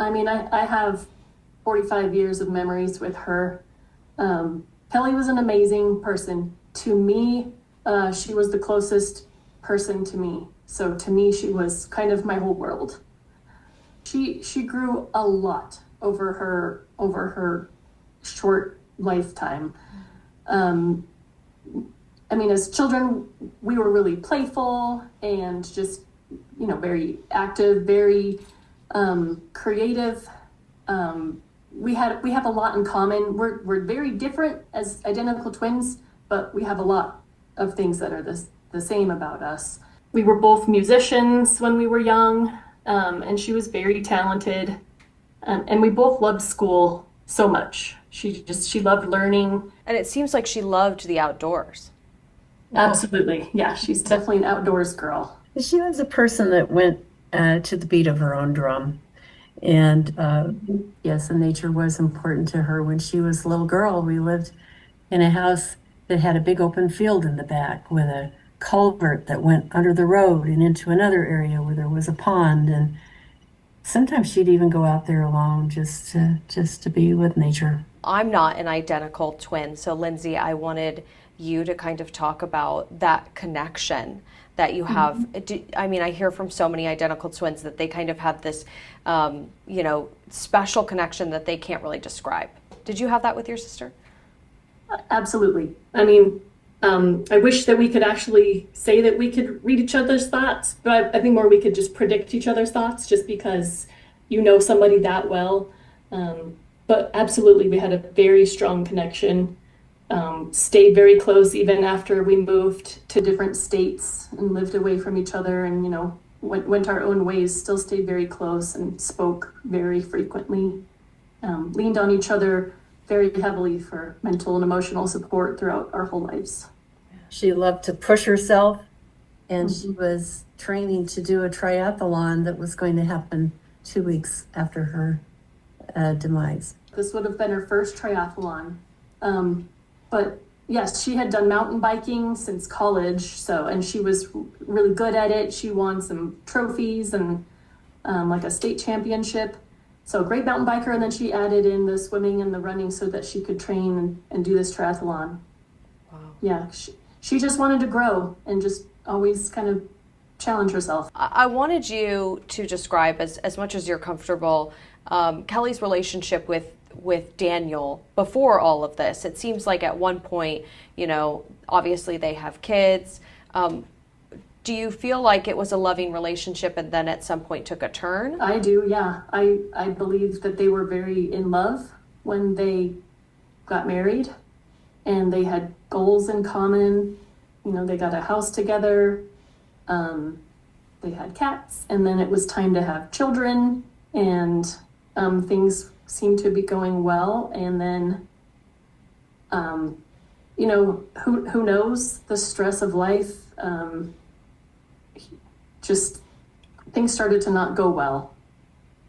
I mean, I have 45 years of memories with her. Kelly was an amazing person. To me, she was the closest person to me. So to me, she was kind of my whole world. She grew a lot over her short lifetime. Um, I mean, as children, we were really playful and just, very active, very creative. We have a lot in common. We're very different as identical twins, but we have a lot of things that are the same about us. We were both musicians when we were young, and she was very talented. And we both loved school so much. She loved learning. And it seems like she loved the outdoors. Absolutely. Yeah, she's definitely an outdoors girl. She was a person that went to the beat of her own drum. And yes, and nature was important to her. When she was a little girl, we lived in a house that had a big open field in the back with a culvert that went under the road and into another area where there was a pond. And sometimes she'd even go out there alone just to be with nature. I'm not an identical twin, so Lindsay, I wanted you to kind of talk about that connection that you have. I mean, I hear from so many identical twins that they kind of have this, special connection that they can't really describe. Did you have that with your sister? Absolutely. I mean, I wish that we could actually say that we could read each other's thoughts, but I think more we could just predict each other's thoughts just because you know somebody that well. But absolutely, we had a very strong connection. Stayed very close even after we moved to different states and lived away from each other, and went our own ways. Still stayed very close and spoke very frequently. Leaned on each other very heavily for mental and emotional support throughout our whole lives. She loved to push herself, and she was training to do a triathlon that was going to happen 2 weeks after her demise. This would have been her first triathlon. But yes, she had done mountain biking since college, and she was really good at it. She won some trophies and like a state championship. So great mountain biker, and then she added in the swimming and the running so that she could train and do this triathlon. Wow. Yeah, she just wanted to grow and just always kind of challenge herself. I wanted you to describe, as much as you're comfortable, Kelly's relationship with Daniel before all of this. It seems like at one point, obviously they have kids. Do you feel like it was a loving relationship and then at some point took a turn? I do, yeah. I believe that they were very in love when they got married, and they had goals in common. They got a house together. They had cats, and then it was time to have children, and things seemed to be going well. And then, who knows, the stress of life, just things started to not go well.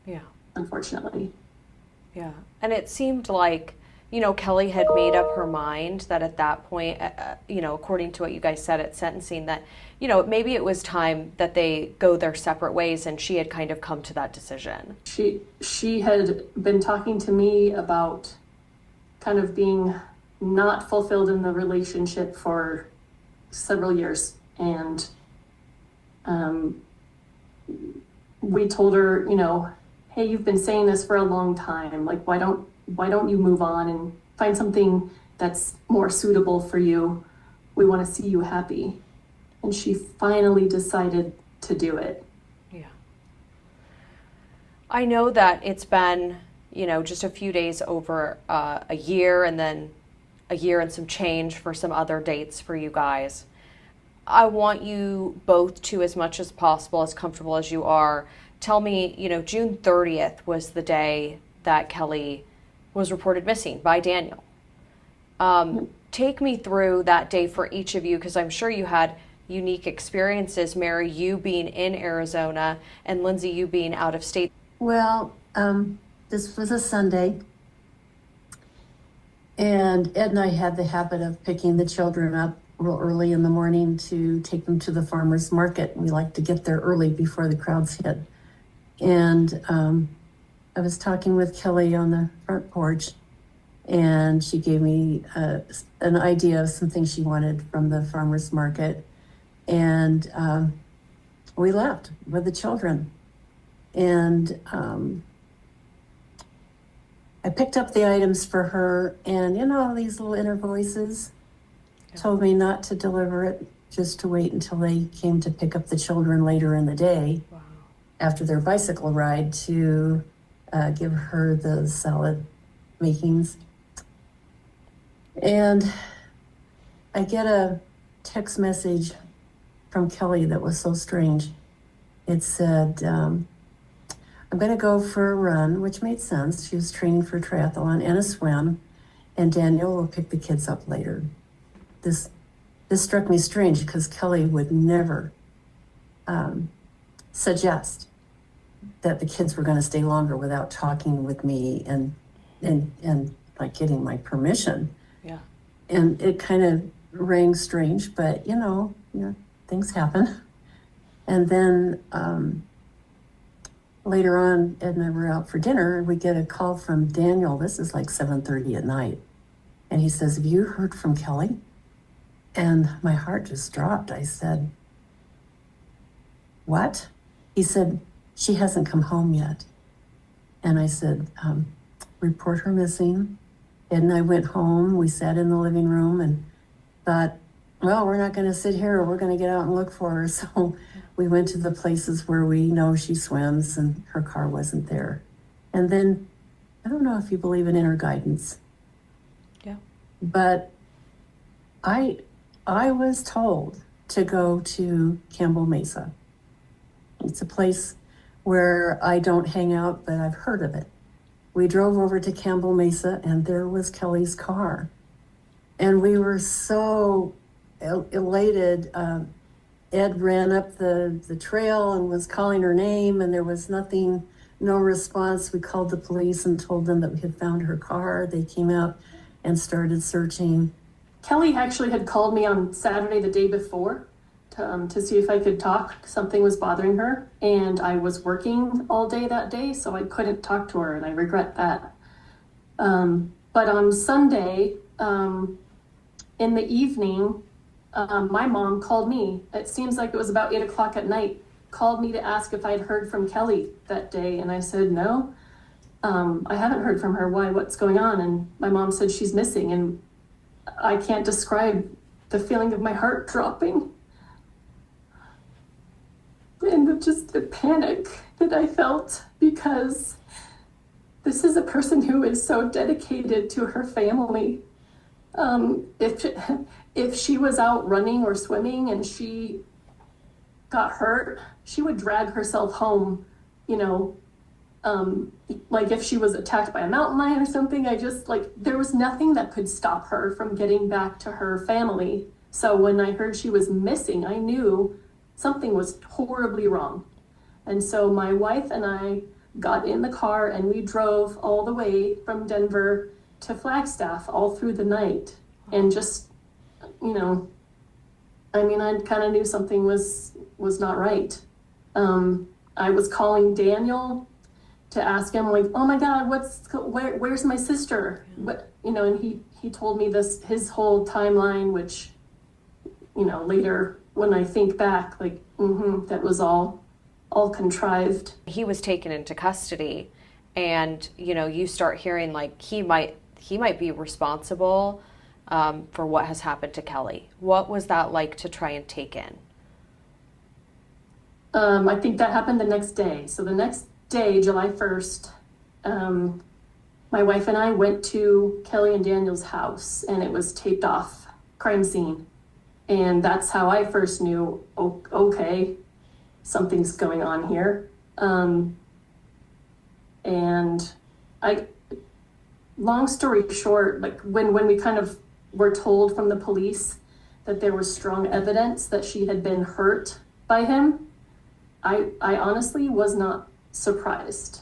Yeah. Unfortunately. Yeah. And it seemed like, Kelly had made up her mind that at that point, according to what you guys said at sentencing, that, maybe it was time that they go their separate ways, and she had kind of come to that decision. She had been talking to me about kind of being not fulfilled in the relationship for several years. And we told her, hey, you've been saying this for a long time. Like, why don't you move on and find something that's more suitable for you? We want to see you happy. And she finally decided to do it. Yeah. I know that it's been, just a few days over a year, and then a year and some change for some other dates for you guys. I want you both to, as much as possible, as comfortable as you are, tell me, June 30th was the day that Kelly was reported missing by Daniel. Take me through that day for each of you, because I'm sure you had unique experiences. Mary, you being in Arizona, and Lindsay, you being out of state. Well, this was a Sunday, and Ed and I had the habit of picking the children up real early in the morning to take them to the farmer's market. We like to get there early before the crowds hit. And I was talking with Kelly on the front porch, and she gave me an idea of some things she wanted from the farmer's market. And we left with the children. And I picked up the items for her, and these little inner voices told me not to deliver it, just to wait until they came to pick up the children later in the day. Wow. After their bicycle ride, to give her the salad makings. And I get a text message from Kelly that was so strange. It said, I'm going to go for a run, which made sense. She was training for triathlon and a swim, and Daniel will pick the kids up later. This struck me strange because Kelly would never suggest that the kids were going to stay longer without talking with me and like getting my permission. Yeah. And it kind of rang strange, but things happen. And then later on, Ed and I were out for dinner, and we get a call from Daniel. This is like 7:30 at night. And he says, "Have you heard from Kelly?" And my heart just dropped. I said, "What?" He said, "She hasn't come home yet." And I said, "Report her missing." Ed and I went home. We sat in the living room and thought, well, we're not going to sit here. We're going to get out and look for her. So we went to the places where we know she swims, and her car wasn't there. And then, I don't know if you believe in inner guidance. Yeah. But I was told to go to Campbell Mesa. It's a place where I don't hang out, but I've heard of it. We drove over to Campbell Mesa, and there was Kelly's car. And we were so elated. Ed ran up the trail and was calling her name, and there was nothing, no response. We called the police and told them that we had found her car. They came out and started searching. Kelly actually had called me on Saturday, the day before, to see if I could talk. Something was bothering her, and I was working all day that day, so I couldn't talk to her, and I regret that. But on Sunday, in the evening, my mom called me. It seems like it was about 8 o'clock at night, called me to ask if I'd heard from Kelly that day, and I said, no, I haven't heard from her. Why? What's going on? And my mom said she's missing, and I can't describe the feeling of my heart dropping. And just the panic that I felt, because this is a person who is so dedicated to her family. If she was out running or swimming and she got hurt, she would drag herself home, like if she was attacked by a mountain lion or something. There was nothing that could stop her from getting back to her family. So when I heard she was missing, I knew something was horribly wrong. And so my wife and I got in the car, and we drove all the way from Denver to Flagstaff all through the night. And just, I kind of knew something was not right. I was calling Daniel to ask him, like, oh my God, where's my sister? And he told me his whole timeline, which, later when I think back, that was all contrived. He was taken into custody, and you start hearing like he might be responsible for what has happened to Kelly. What was that like to try and take in? I think that happened the next day. So the next day, July 1st, my wife and I went to Kelly and Daniel's house, and it was taped off, crime scene. And that's how I first knew, okay, something's going on here. And long story short, when we kind of were told from the police that there was strong evidence that she had been hurt by him, I honestly was not surprised.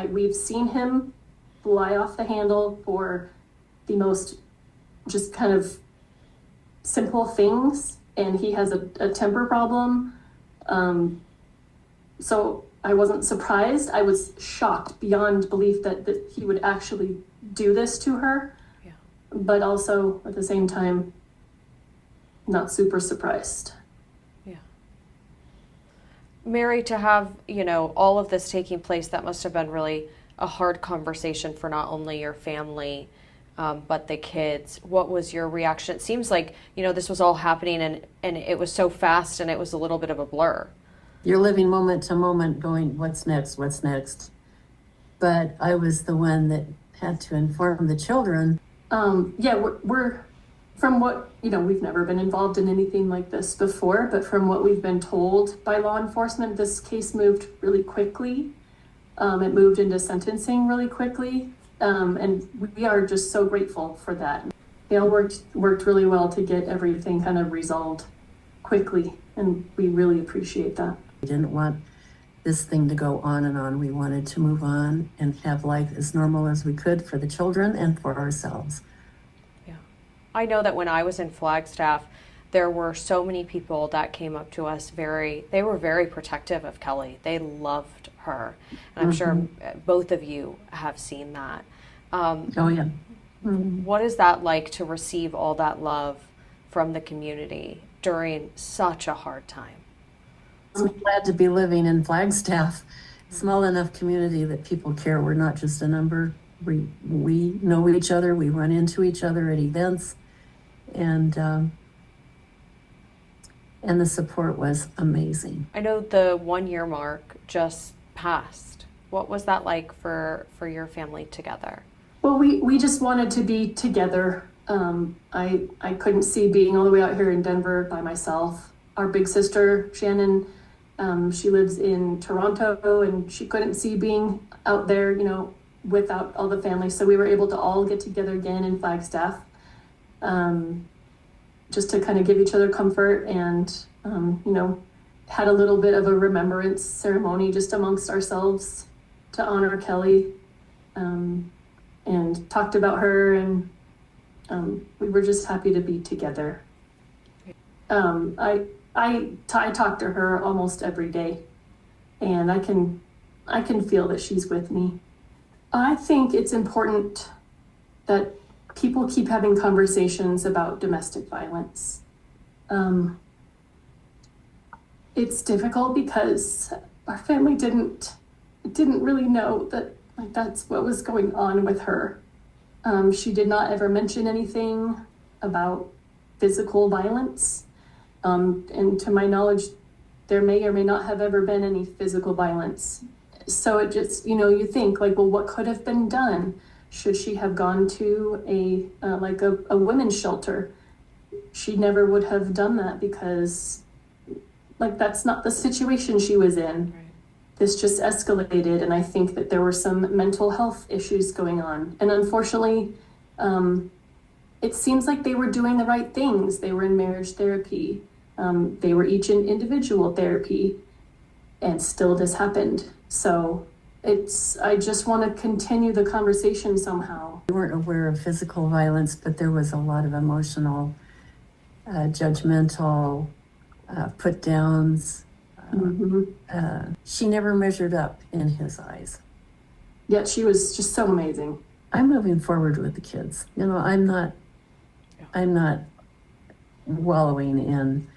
We've seen him fly off the handle for the most just kind of simple things, and he has a temper problem. So I wasn't surprised. I was shocked beyond belief that he would actually do this to her. Yeah. But also at the same time, not super surprised. Yeah. Mary, to have, all of this taking place, that must have been really a hard conversation for not only your family, but the kids. What was your reaction? It seems like, this was all happening and it was so fast and it was a little bit of a blur. You're living moment to moment going, what's next? What's next? But I was the one that had to inform the children. Yeah, we're from what, we've never been involved in anything like this before, but from what we've been told by law enforcement, this case moved really quickly. It moved into sentencing really quickly. And we are just so grateful for that. They all worked really well to get everything kind of resolved quickly, and we really appreciate that. We didn't want this thing to go on and on. We wanted to move on and have life as normal as we could for the children and for ourselves. Yeah. I know that when I was in Flagstaff, there were so many people that came up to us they were very protective of Kelly. They loved her. And I'm sure both of you have seen that. Oh, yeah. What is that like to receive all that love from the community during such a hard time? I'm glad to be living in Flagstaff, small enough community that people care. We're not just a number. We know each other. We run into each other at events, and the support was amazing. I know the 1 year mark just passed. What was that like for your family together? Well, we just wanted to be together. I couldn't see being all the way out here in Denver by myself. Our big sister, Shannon, she lives in Toronto, and she couldn't see being out there, without all the family. So we were able to all get together again in Flagstaff, just to kind of give each other comfort, and, had a little bit of a remembrance ceremony just amongst ourselves to honor Kelly, and talked about her, and we were just happy to be together. I talk to her almost every day, and I can feel that she's with me. I think it's important that people keep having conversations about domestic violence. It's difficult because our family didn't really know that that's what was going on with her. She did not ever mention anything about physical violence. And to my knowledge, there may or may not have ever been any physical violence. So it just, you think well, what could have been done? Should she have gone to a women's shelter? She never would have done that because that's not the situation she was in. Right. This just escalated, and I think that there were some mental health issues going on. And unfortunately, it seems like they were doing the right things. They were in marriage therapy. They were each in individual therapy, and still this happened. So I just want to continue the conversation somehow. We weren't aware of physical violence, but there was a lot of emotional, judgmental, put downs. She never measured up in his eyes. Yet she was just so amazing. I'm moving forward with the kids. I'm not wallowing in,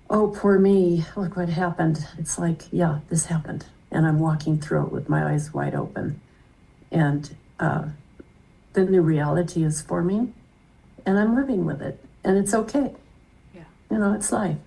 oh, poor me, look what happened. It's like, yeah, this happened. And I'm walking through it with my eyes wide open. And the new reality is forming, and I'm living with it. And it's okay. Yeah. It's life.